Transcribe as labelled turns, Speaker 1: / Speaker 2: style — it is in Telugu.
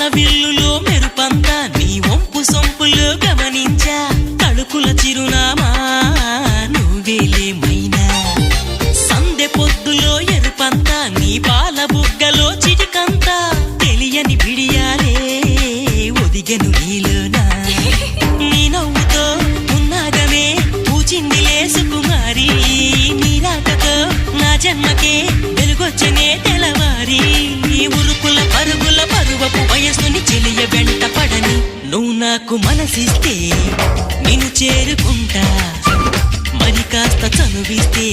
Speaker 1: వాన విల్లులో మెరుపంతా నీ వంపు సొంపులో గమనించా తడుకుల చిరునామా నువ్వేలే మైనా సందె పొద్దులో ఎరుపంతా నీ పాల బుగ్గలో చిటికంతా తెలియని బిడియాలే ఒదిగెను నీలోనా నీ నవ్వుతో ఉన్నాగమే పూచిందిలే సుకుమారి నీ రాకతో నా జన్మకే వెలుగొచ్చనే తెలవారి ఉరుకుల పరుగుల పరువపు వయసుని చెలియ వెంట పడని నువ్వు నాకు మనసిస్తే నిన్ను చేరుకుంటా మరి కాస్త చనువిస్తే